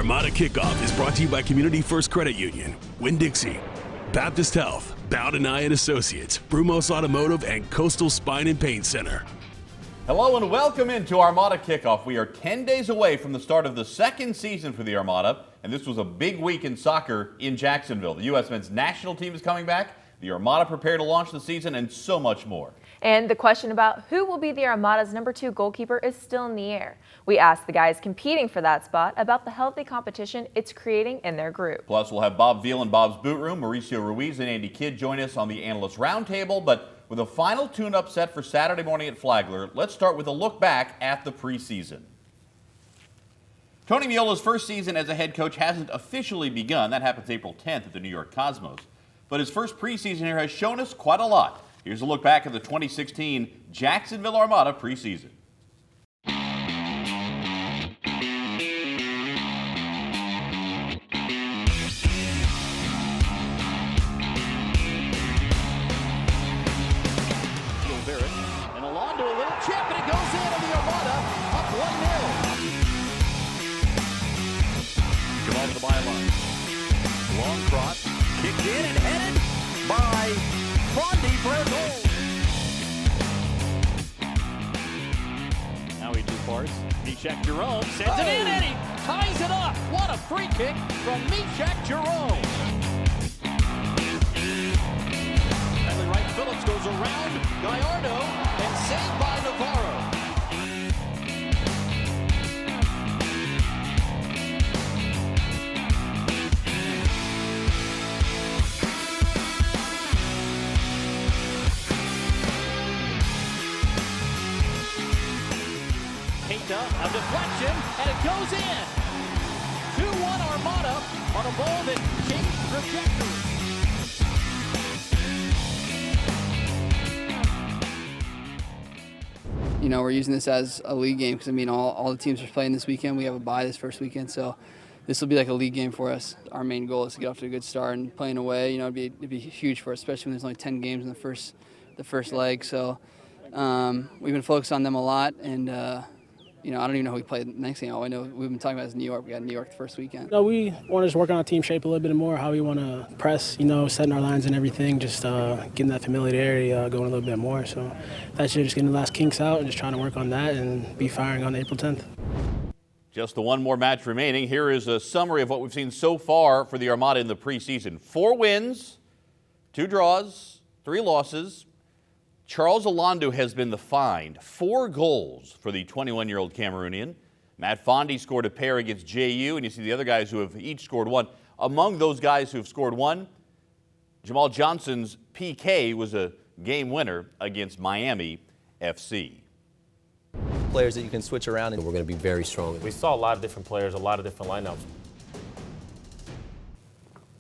Armada Kickoff is brought to you by Community First Credit Union, Winn-Dixie, Baptist Health, Bowden Eye and Associates, Brumos Automotive, and Coastal Spine and Pain Center. Hello and welcome into Armada Kickoff. We are 10 days away from the start of the second season for the Armada, and this was a big week in soccer in Jacksonville. The U.S. men's national team is coming back, the Armada prepared to launch the season, and so much more. And the question about who will be the Armada's #2 goalkeeper is still in the air. We asked the guys competing for that spot about the healthy competition it's creating in their group. Plus, we'll have Bob Veal and Bob's Bootroom, Mauricio Ruiz and Andy Kidd join us on the Analyst Roundtable, but with a final tune-up set for Saturday morning at Flagler, let's start with a look back at the preseason. Tony Meola's first season as a head coach hasn't officially begun. That happens April 10th at the New York Cosmos. But his first preseason here has shown us quite a lot. Here's a look back at the 2016 Jacksonville Armada preseason. And along to a little chip, and it goes in, and the Armada up 1-0. Jamal to the byline. Long cross, kicked in and headed by Fondy for a goal. Now he parts. Mishak Jerome sends it in, and he ties it up. What a free kick from Mishak Jerome. Right, Phillips goes around Gallardo and saved by Navarro. Keita, a deflection, and it goes in. 2-1 Armada on a ball that changed trajectory. You know, we're using this as a league game because, I mean, all the teams are playing this weekend. We have a bye this first weekend, so this will be like a league game for us. Our main goal is to get off to a good start, and playing away, you know, it'd be huge for us, especially when there's only 10 games in the first leg. So we've been focused on them a lot, and you know, I don't even know who we play the next game. All I know we've been talking about is New York. We got New York the first weekend. No, we want to just work on our team shape a little bit more, how we want to press, you know, setting our lines and everything, just getting that familiarity going a little bit more. So that's just getting the last kinks out and just trying to work on that and be firing on April 10th. Just the one more match remaining. Here is a summary of what we've seen so far for the Armada in the preseason. 4 wins, 2 draws, 3 losses. Charles Alonso has been the find. 4 goals for the 21-year-old Cameroonian. Matt Fondy scored a pair against JU, and you see the other guys who have each scored 1. Among those guys who have scored 1, Jamal Johnson's PK was a game winner against Miami FC. Players that you can switch around, and we're going to be very strong. We saw a lot of different players, a lot of different lineups.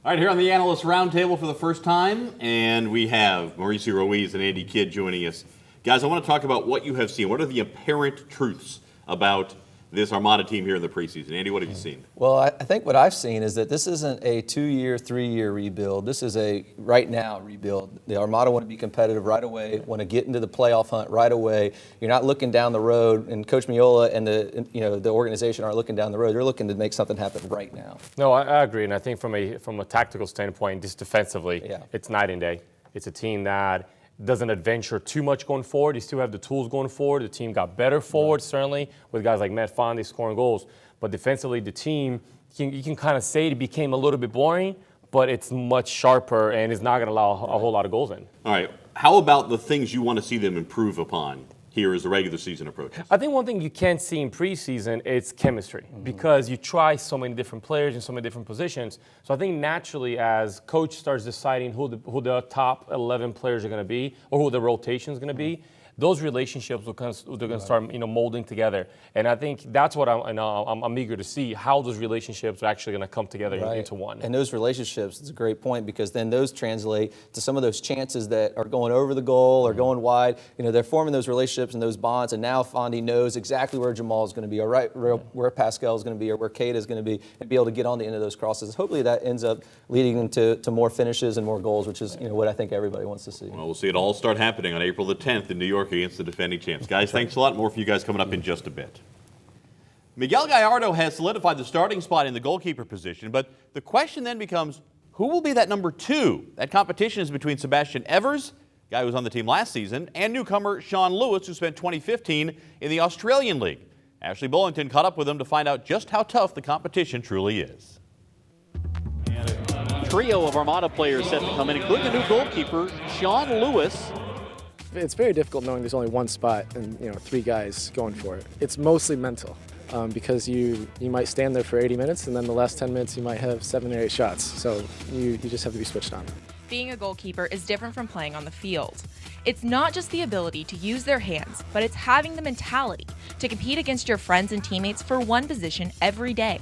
All right, here on the Analyst Roundtable for the first time, and we have Mauricio Ruiz and Andy Kidd joining us. Guys, I want to talk about what you have seen. What are the apparent truths about this Armada team here in the preseason? Andy, what have you seen? Well, I think what I've seen is that this isn't a 2-year, 3-year rebuild. This is a right-now rebuild. The Armada want to be competitive right away, want to get into the playoff hunt right away. You're not looking down the road, and Coach Meola and the organization aren't looking down the road. They're looking to make something happen right now. No, I agree, and I think from a tactical standpoint, just defensively, it's night and day. It's a team that doesn't adventure too much going forward. You still have the tools going forward. The team got better forward, certainly, with guys like Matt Fondy scoring goals. But defensively, the team, you can kind of say it became a little bit boring, but it's much sharper and is not going to allow a whole lot of goals in. All right. How about the things you want to see them improve upon here as the regular season approaches? I think one thing you can't see in preseason is chemistry, because you try so many different players in so many different positions. So I think naturally, as coach starts deciding who the top 11 players are going to be, or who the rotation is going to be, those relationships they're going to start molding together. And I think that's what I'm eager to see, how those relationships are actually going to come together into one. And those relationships, it's a great point, because then those translate to some of those chances that are going over the goal or going wide. You know, they're forming those relationships and those bonds, and now Fondy knows exactly where Jamal is going to be, or where Pascal is going to be, or where Keita is going to be, and be able to get on the end of those crosses. Hopefully that ends up leading into more finishes and more goals, which is what I think everybody wants to see. Well, we'll see it all start happening on April the 10th in New York against the defending champs. Guys, thanks a lot. More for you guys coming up in just a bit. Miguel Gallardo has solidified the starting spot in the goalkeeper position, but the question then becomes, who will be that number 2? That competition is between Sebastian Evers, guy who was on the team last season, and newcomer Sean Lewis, who spent 2015 in the Australian League. Ashlea Bullington caught up with him to find out just how tough the competition truly is. Trio of Armada players set to come in, including the new goalkeeper, Sean Lewis. It's very difficult knowing there's only one spot and 3 guys going for it. It's mostly mental because you might stand there for 80 minutes and then the last 10 minutes you might have 7 or 8 shots. So you just have to be switched on. Being a goalkeeper is different from playing on the field. It's not just the ability to use their hands, but it's having the mentality to compete against your friends and teammates for one position every day.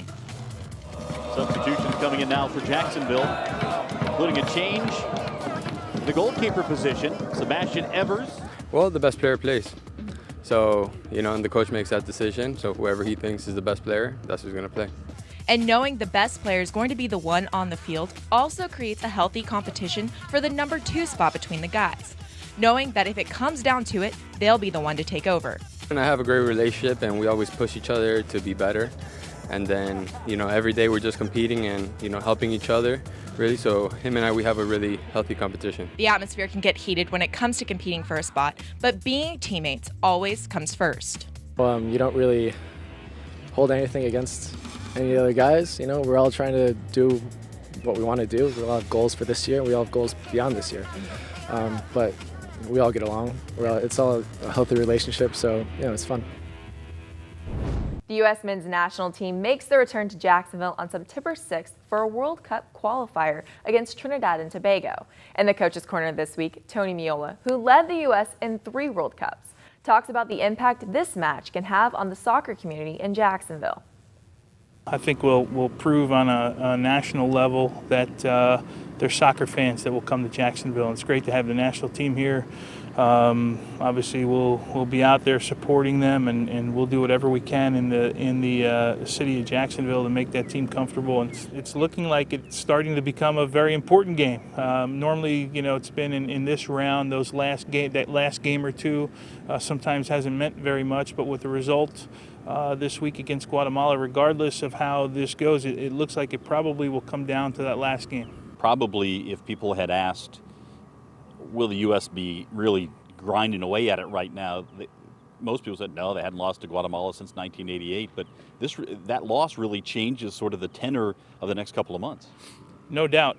Substitutions coming in now for Jacksonville, including a change in the goalkeeper position. Sebastian Evers. Well, the best player plays. So, and the coach makes that decision. So whoever he thinks is the best player, that's who's going to play. And knowing the best player is going to be the one on the field also creates a healthy competition for the number 2 spot between the guys. Knowing that if it comes down to it, they'll be the one to take over. And I have a great relationship and we always push each other to be better. And then, every day we're just competing and, helping each other, really. So him and I, we have a really healthy competition. The atmosphere can get heated when it comes to competing for a spot, but being teammates always comes first. You don't really hold anything against any other guys. We're all trying to do what we want to do. We all have goals for this year. We all have goals beyond this year. But we all get along. It's all a healthy relationship, so, it's fun. The U.S. men's national team makes their return to Jacksonville on September 6th for a World Cup qualifier against Trinidad and Tobago. In the Coach's Corner this week, Tony Meola, who led the U.S. in 3 World Cups, talks about the impact this match can have on the soccer community in Jacksonville. I think we'll prove on a national level that there's soccer fans that will come to Jacksonville. And it's great to have the national team here. Obviously, we'll be out there supporting them, and we'll do whatever we can in the city of Jacksonville to make that team comfortable. And it's looking like it's starting to become a very important game. Normally, it's been in this round, that last game or two, sometimes hasn't meant very much. But with the result this week against Guatemala, regardless of how this goes, it looks like it probably will come down to that last game. Probably, if people had asked, will the U.S. be really grinding away at it right now? Most people said no, they hadn't lost to Guatemala since 1988, but that loss really changes sort of the tenor of the next couple of months. No doubt.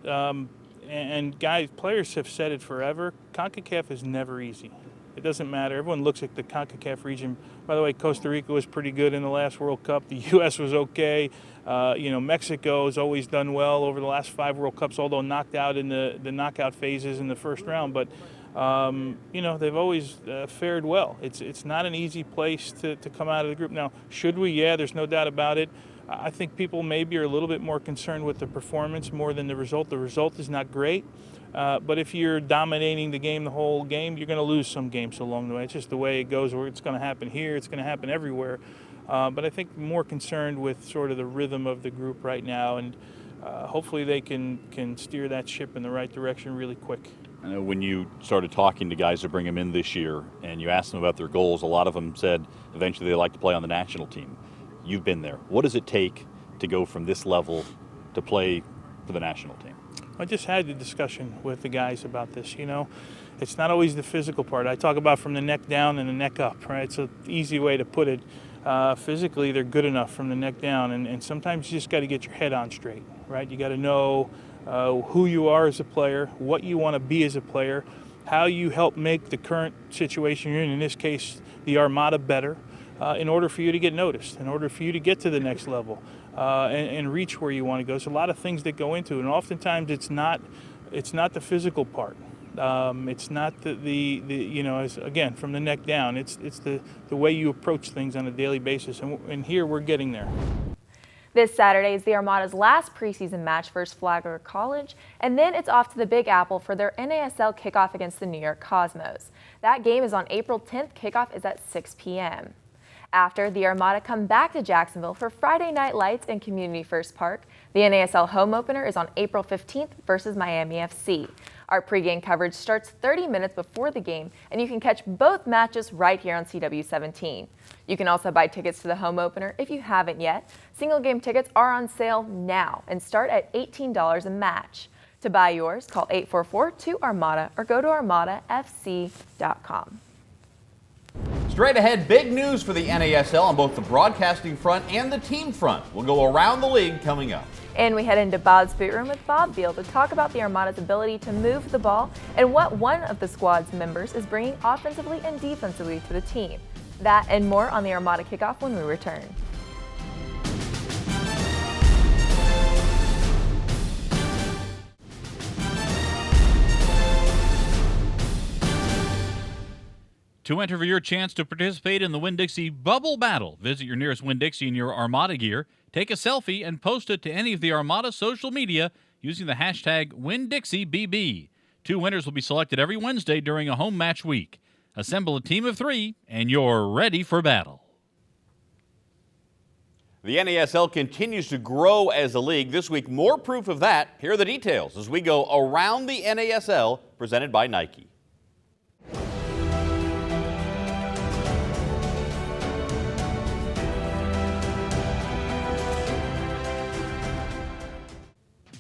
And guys, players have said it forever, CONCACAF is never easy. It doesn't matter. Everyone looks at the CONCACAF region. By the way, Costa Rica was pretty good in the last World Cup. The U.S. was okay. Mexico has always done well over the last 5 World Cups, although knocked out in the knockout phases in the first round. But, they've always fared well. It's not an easy place to come out of the group. Now, should we? Yeah, there's no doubt about it. I think people maybe are a little bit more concerned with the performance more than the result. The result is not great. But if you're dominating the whole game, you're going to lose some games along the way. It's just the way it goes. Where it's going to happen here, it's going to happen everywhere. But I think more concerned with sort of the rhythm of the group right now, and hopefully they can steer that ship in the right direction really quick. I know when you started talking to guys to bring them in this year, and you asked them about their goals, a lot of them said eventually they like to play on the national team. You've been there. What does it take to go from this level to play for the national team? I just had the discussion with the guys about this. It's not always the physical part. I talk about from the neck down and the neck up, right? It's an easy way to put it. Physically, they're good enough from the neck down, and sometimes you just got to get your head on straight, right? You got to know who you are as a player, what you want to be as a player, how you help make the current situation you're in this case, the Armada, better, in order for you to get noticed, in order for you to get to the next level. And reach where you want to go. There's a lot of things that go into it, and oftentimes it's not the physical part. It's not again, from the neck down. It's the way you approach things on a daily basis, and here we're getting there. This Saturday is the Armada's last preseason match versus Flagler College, and then it's off to the Big Apple for their NASL kickoff against the New York Cosmos. That game is on April 10th. Kickoff is at 6 p.m. After the Armada come back to Jacksonville for Friday Night Lights in Community First Park, the NASL home opener is on April 15th versus Miami FC. Our pregame coverage starts 30 minutes before the game, and you can catch both matches right here on CW17. You can also buy tickets to the home opener if you haven't yet. Single game tickets are on sale now and start at $18 a match. To buy yours, call 844-2-ARMADA or go to armadafc.com. Straight ahead, big news for the NASL on both the broadcasting front and the team front. We'll go around the league coming up. And we head into Bob's Bootroom with Bob Veal to talk about the Armada's ability to move the ball and what one of the squad's members is bringing offensively and defensively to the team. That and more on the Armada Kickoff when we return. To enter for your chance to participate in the Winn-Dixie Bubble Battle, visit your nearest Winn-Dixie in your Armada gear, take a selfie, and post it to any of the Armada social media using the hashtag WinnDixieBB. 2 winners will be selected every Wednesday during a home match week. Assemble a team of 3, and you're ready for battle. The NASL continues to grow as a league. This week, more proof of that. Here are the details as we go around the NASL, presented by Nike.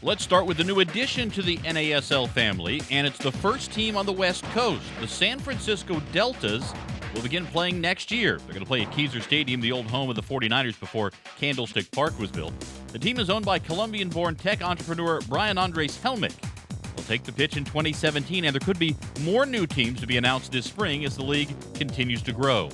Let's start with the new addition to the NASL family, and it's the first team on the West Coast. The San Francisco Deltas will begin playing next year. They're going to play at Kezar Stadium, the old home of the 49ers before Candlestick Park was built. The team is owned by Colombian-born tech entrepreneur Brian Andres Helmick. They'll take the pitch in 2017, and there could be more new teams to be announced this spring as the league continues to grow.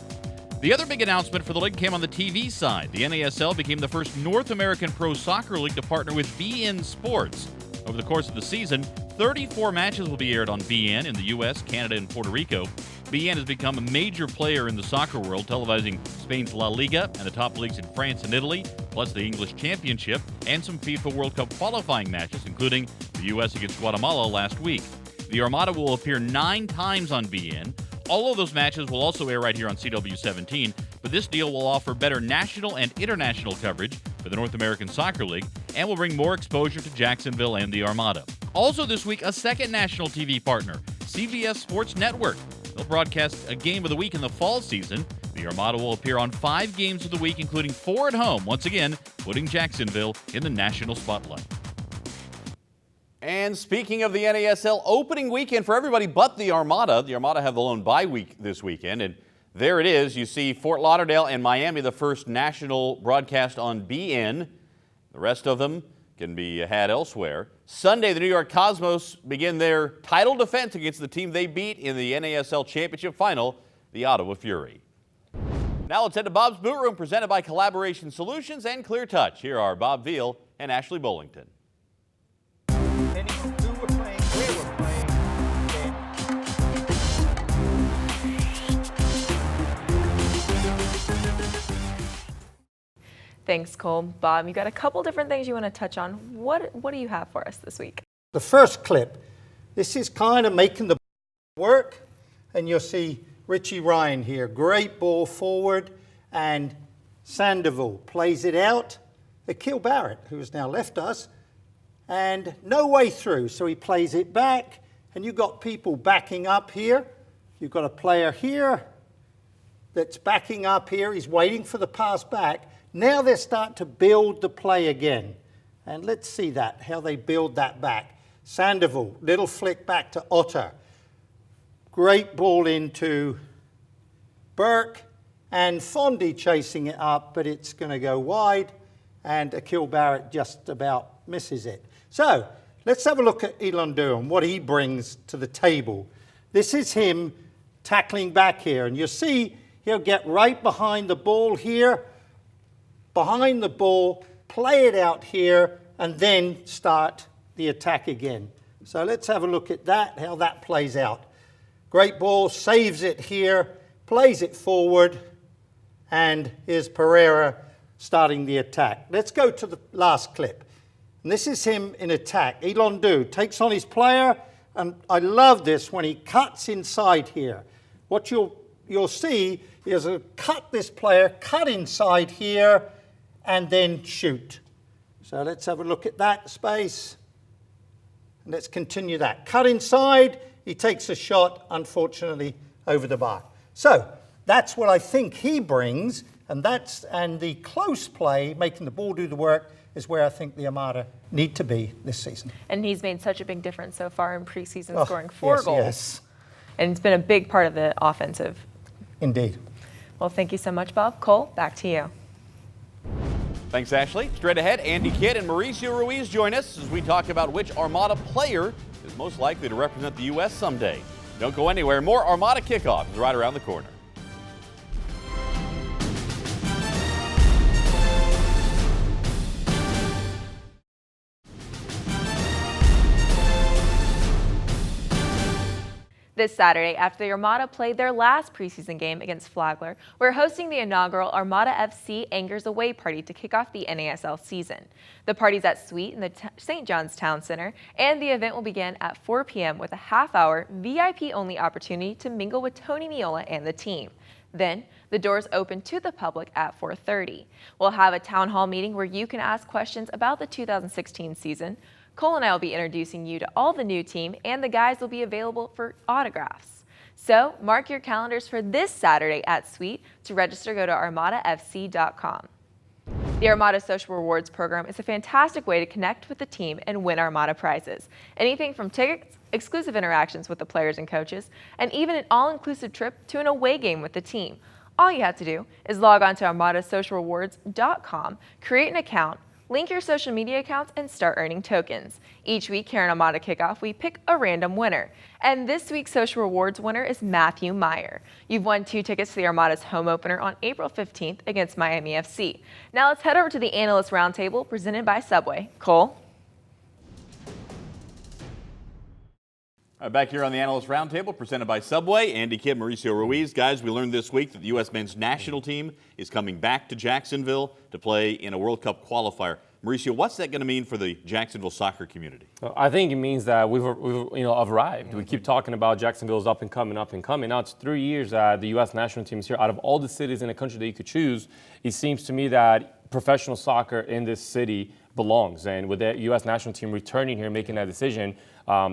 The other big announcement for the league came on the TV side. The NASL became the first North American pro soccer league to partner with beIN Sports. Over the course of the season, 34 matches will be aired on beIN in the U.S., Canada, and Puerto Rico. beIN has become a major player in the soccer world, televising Spain's La Liga and the top leagues in France and Italy, plus the English Championship and some FIFA World Cup qualifying matches, including the U.S. against Guatemala last week. The Armada will appear 9 times on beIN. All of those matches will also air right here on CW17, but this deal will offer better national and international coverage for the North American Soccer League and will bring more exposure to Jacksonville and the Armada. Also this week, a second national TV partner, CBS Sports Network. They'll broadcast a game of the week in the fall season. The Armada will appear on 5 games of the week, including 4 at home, once again putting Jacksonville in the national spotlight. And speaking of the NASL opening weekend for everybody but the Armada have the lone bye week this weekend, and there it is. You see Fort Lauderdale and Miami, the first national broadcast on beIN. The rest of them can be had elsewhere. Sunday, the New York Cosmos begin their title defense against the team they beat in the NASL Championship Final, the Ottawa Fury. Now let's head to Bob's Bootroom, presented by Collaboration Solutions and Clear Touch. Here are Bob Veal and Ashlea Bullington. Thanks, Cole. Bob, you got a couple different things you want to touch on. What do you have for us this week? The first clip, this is kind of making the work, and you'll see Richie Ryan here. Great ball forward, and Sandoval plays it out. Akil Barrett, who has now left us, and no way through, so he plays it back, and you've got people backing up here. You've got a player here that's backing up here. He's waiting for the pass back. Now they're starting to build the play again. And let's see that, how they build that back. Sandoval, little flick back to Otter. Great ball into Burke, and Fondy chasing it up, but it's going to go wide, and Akil Barrett just about misses it. So let's have a look at Elon Durham, what he brings to the table. This is him tackling back here, and you see he'll get right behind the ball here, behind the ball, play it out here, and then start the attack again. So let's have a look at that, how that plays out. Great ball, saves it here, plays it forward, and here's Pereira starting the attack. Let's go to the last clip. And this is him in attack. Elon Du takes on his player, and I love this when he cuts inside here. What you'll you'll see is cut this player, cut inside here, and then shoot. So let's have a look at that space. And let's continue that. Cut inside, he takes a shot, unfortunately, over the bar. So that's what I think he brings, and the close play, making the ball do the work, is where I think the Armada need to be this season. And he's made such a big difference so far in preseason, scoring 4 goals. Yes. And it's been a big part of the offensive. Indeed. Well, thank you so much, Bob. Cole, back to you. Thanks, Ashley. Straight ahead, Andy Kidd and Mauricio Ruiz join us as we talk about which Armada player is most likely to represent the U.S. someday. Don't go anywhere. More Armada Kickoff is right around the corner. This Saturday, after the Armada played their last preseason game against Flagler, we're hosting the inaugural Armada FC Angers Away Party to kick off the NASL season. The party's at Suite in the St. John's Town Center, and the event will begin at 4 p.m. with a half-hour VIP-only opportunity to mingle with Tony Meola and the team. Then, the doors open to the public at 4:30. We'll have a town hall meeting where you can ask questions about the 2016 season. Cole and I will be introducing you to all the new team, and the guys will be available for autographs. So mark your calendars for this Saturday at Suite. To register, go to armadafc.com. The Armada Social Rewards program is a fantastic way to connect with the team and win Armada prizes. Anything from tickets, exclusive interactions with the players and coaches, and even an all-inclusive trip to an away game with the team. All you have to do is log on to armadasocialrewards.com, create an account, link your social media accounts, and start earning tokens. Each week here in Armada Kickoff, we pick a random winner. And this week's Social Rewards winner is Matthew Meyer. You've won 2 tickets to the Armada's home opener on April 15th against Miami FC. Now let's head over to the Analyst Roundtable presented by Subway. Cole? Back here on the Analyst Roundtable presented by Subway, Andy Kidd, Mauricio Ruiz. Guys, we learned this week that the U.S. men's national team is coming back to Jacksonville to play in a World Cup qualifier. Mauricio, what's that going to mean for the Jacksonville soccer community? I think it means that we've arrived. We keep talking about Jacksonville's up and coming. Now it's 3 years that the U.S. national team is here. Out of all the cities in the country that you could choose, it seems to me that professional soccer in this city belongs. And with the U.S. national team returning here, making that decision,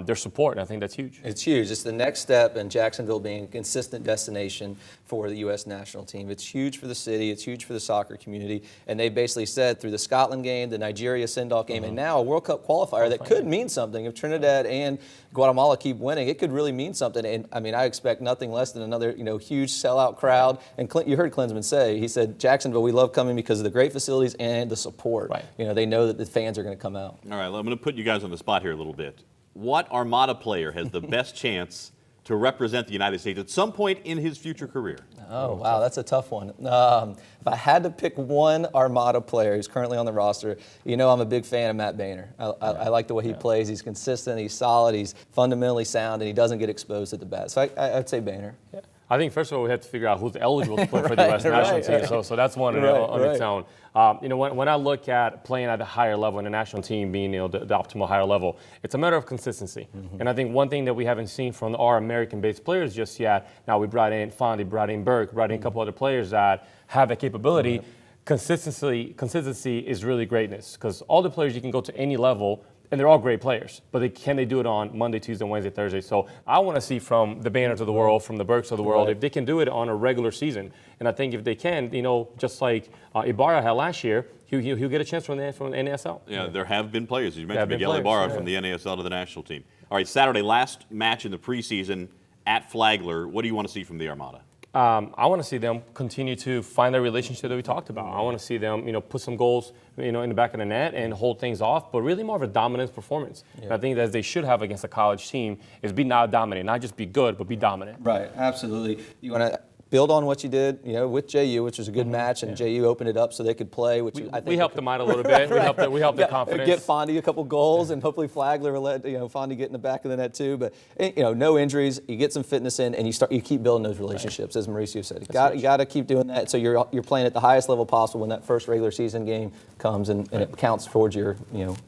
their support, and I think that's huge. It's huge. It's the next step in Jacksonville being a consistent destination for the U.S. national team. It's huge for the city. It's huge for the soccer community. And they basically said through the Scotland game, the Nigeria send-off game, and now a World Cup qualifier that could mean something. If Trinidad and Guatemala keep winning, it could really mean something. And I mean, I expect nothing less than another, huge sellout crowd. And you heard Klinsmann say, he said, Jacksonville, we love coming because of the great facilities and the support. Right. They know that the fans are going to come out. All right, I'm going to put you guys on the spot here a little bit. What Armada player has the best chance to represent the United States at some point in his future career? Oh, wow, that's a tough one. If I had to pick one Armada player who's currently on the roster, I'm a big fan of Matt Boehner. I like the way he plays. He's consistent, he's solid, he's fundamentally sound, and he doesn't get exposed at the bat. So I'd say Boehner. Yeah. I think, first of all, we have to figure out who's eligible to play for the U.S. national team. So that's one on its own. When I look at playing at a higher level and the national team being the optimal higher level, it's a matter of consistency. And I think one thing that we haven't seen from our American-based players just yet, now we brought in Fondy, brought in Burke, brought in a couple other players that have that capability. Consistency is really greatness, because all the players, you can go to any level, and they're all great players, but can they do it on Monday, Tuesday, Wednesday, Thursday? So I want to see from the Boehners of the world, from the Burks of the world, if they can do it on a regular season. And I think if they can, just like Ibarra had last year, he'll get a chance from the NASL. Yeah, there have been players. You mentioned Miguel Ibarra from the NASL to the national team. All right, Saturday, last match in the preseason at Flagler. What do you want to see from the Armada? I want to see them continue to find that relationship that we talked about. I want to see them, put some goals, in the back of the net and hold things off, but really more of a dominance performance. Yeah. And I think that they should have against a college team is be not dominant, not just be good, but be dominant. Right, absolutely. You want to build on what you did, with JU, which was a good match, and JU opened it up so they could play. Which I think we helped them out a little bit. We helped the confidence. Get Fondy a couple goals, and hopefully Flagler will let Fondy get in the back of the net too. But no injuries, you get some fitness in, and you keep building those relationships, as Mauricio said. You got to keep doing that. So you're playing at the highest level possible when that first regular season game comes, and it counts towards your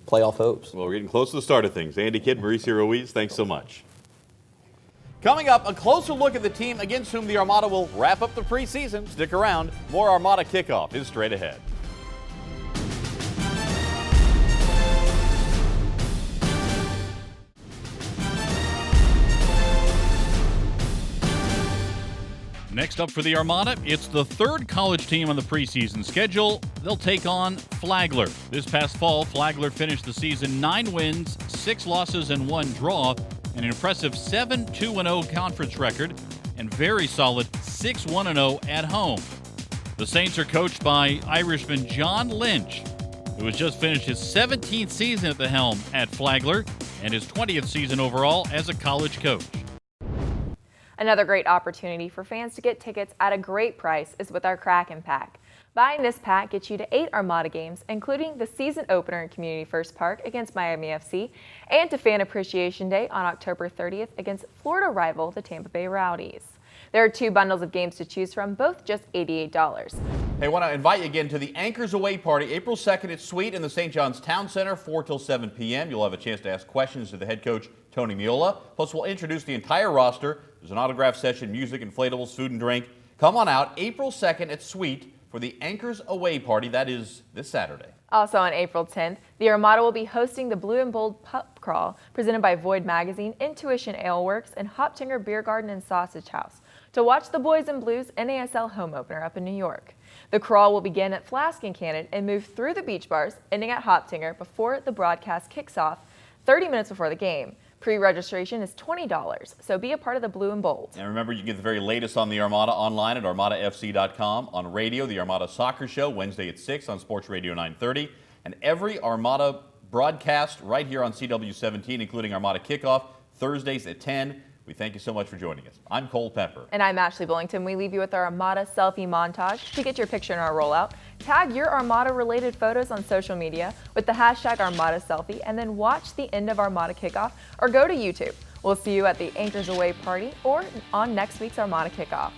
playoff hopes. Well, we're getting close to the start of things. Andy Kidd, Mauricio Ruiz, thanks so much. Coming up, a closer look at the team against whom the Armada will wrap up the preseason. Stick around. More Armada Kickoff is straight ahead. Next up for the Armada, it's the third college team on the preseason schedule. They'll take on Flagler. This past fall, Flagler finished the season 9 wins, 6 losses, and 1 draw, and an impressive 7-2-0 conference record, and very solid 6-1-0 at home. The Saints are coached by Irishman John Lynch, who has just finished his 17th season at the helm at Flagler and his 20th season overall as a college coach. Another great opportunity for fans to get tickets at a great price is with our Kraken Pack. Buying this pack gets you to 8 Armada games, including the season opener in Community First Park against Miami FC, and to Fan Appreciation Day on October 30th against Florida rival, the Tampa Bay Rowdies. There are 2 bundles of games to choose from, both just $88. Hey, I want to invite you again to the Anchors Away Party, April 2nd at Sweet in the St. John's Town Center, 4 till 7 p.m. You'll have a chance to ask questions to the head coach, Tony Miola. Plus, we'll introduce the entire roster. There's an autograph session, music, inflatables, food and drink. Come on out, April 2nd at Sweet for the Anchors Away Party. That is this Saturday. Also on April 10th, the Armada will be hosting the Blue and Bold Pub Crawl, presented by Void Magazine, Intuition Ale Works, and Hoptinger Beer Garden and Sausage House, to watch the Boys in Blues NASL home opener up in New York. The crawl will begin at Flask and Cannon and move through the beach bars, ending at Hoptinger before the broadcast kicks off 30 minutes before the game. Pre-registration is $20, so be a part of the Blue and Bold. And remember, you can get the very latest on the Armada online at armadafc.com, on radio, the Armada Soccer Show, Wednesday at 6 on Sports Radio 930, and every Armada broadcast right here on CW17, including Armada Kickoff, Thursdays at 10. We thank you so much for joining us. I'm Cole Pepper. And I'm Ashlea Bullington. We leave you with our Armada selfie montage. To get your picture in our rollout, tag your Armada-related photos on social media with the hashtag Armada Selfie, and then watch the end of Armada Kickoff or go to YouTube. We'll see you at the Anchors Away Party or on next week's Armada Kickoff.